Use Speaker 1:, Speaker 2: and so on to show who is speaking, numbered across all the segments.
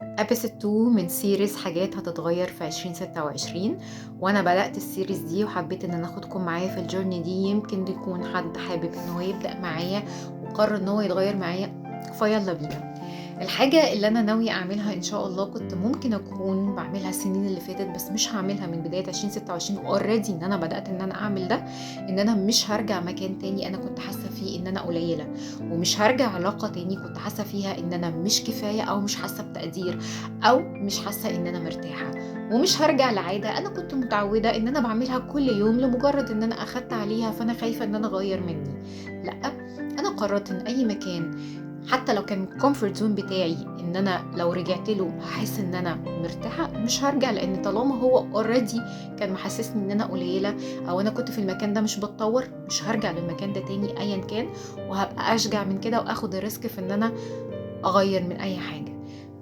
Speaker 1: episode 2 من سيريز حاجات هتتغير في 2026. وانا بدأت السيريز دي وحبيت ان انا اخدكم معايا في الجورني دي. يمكن يكون حد حابب ان هو يبدأ معايا وقرر ان هو يتغير معايا، فيلا بينا. الحاجة اللي انا ناوية اعملها ان شاء الله كنت ممكن اكون بعملها السنين اللي فاتت، بس مش هعملها من بداية 2026. اوريدي ان انا بدأت ان انا اعمل ده، ان انا مش هرجع مكان تاني انا كنت حاسة فيه ان انا قليلة، ومش هرجع علاقة تاني كنت حاسة فيها ان انا مش كفاية او مش حاسة بتقدير او مش حاسة ان انا مرتاحة. ومش هرجع لعادة انا كنت متعودة ان انا بعملها كل يوم لمجرد ان انا اخدت عليها فانا خايفة ان انا اغير مني. لا، انا قررت ان اي مكان حتى لو كان الكومفورت زون بتاعي ان انا لو رجعت له هحس ان انا مرتاحه، مش هرجع، لان طالما هو اوريدي كان محسسني ان انا قليله او انا كنت في المكان ده مش بتطور، مش هرجع للمكان ده تاني ايا كان. وهبقى اشجع من كده واخد الريسك في ان انا اغير من اي حاجه.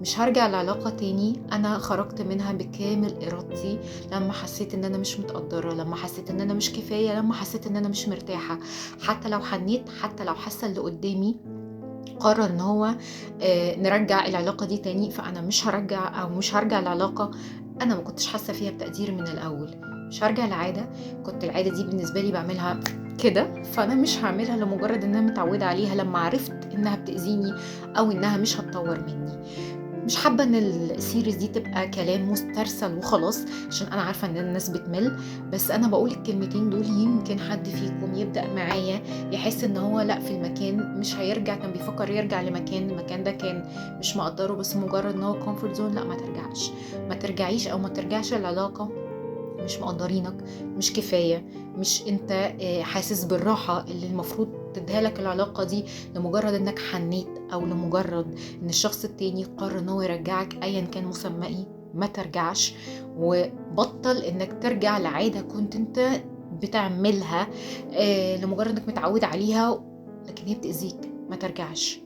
Speaker 1: مش هرجع لعلاقة تاني أنا خرجت منها بكامل إرادتي، لما حسيت إن أنا مش متقدرة، لما حسيت إن أنا مش كفاية، لما حسيت إن أنا مش مرتاحة. حتى لو حنيت، حتى لو حاسة اللي قدامي قرر ان هو نرجع العلاقة دي تاني، فانا مش هرجع او مش هرجع لعلاقة انا ما كنتش حاسة فيها بتقدير من الاول. مش هرجع لعادة كنت العادة دي بالنسبة لي بعملها كده، فانا مش هعملها لمجرد ان انا متعودة عليها لما عرفت انها بتأذيني او انها مش هتطور مني. مش حابة ان السيريز دي تبقى كلام مسترسل وخلاص، عشان انا عارفة ان الناس بتمل، بس انا بقول الكلمتين دول يمكن حد فيكم يبدأ معايا يحس ان هو لا، في المكان مش هيرجع، كان بيفكر يرجع لمكان المكان ده كان مش مقدره، بس مجرد ان هو كومفورت زون. لا، ما ترجعش، ما ترجعيش او ما ترجعش العلاقة مش مقدرينك، مش كفاية، مش انت حاسس بالراحة اللي المفروض تديها لك العلاقة دي، لمجرد انك حنيت او لمجرد ان الشخص التاني قرر ان هو يرجعك ايا كان مسمى. ما ترجعش، وبطل انك ترجع لعادة كنت انت بتعملها لمجرد انك متعود عليها لكن هي بتأذيك. ما ترجعش.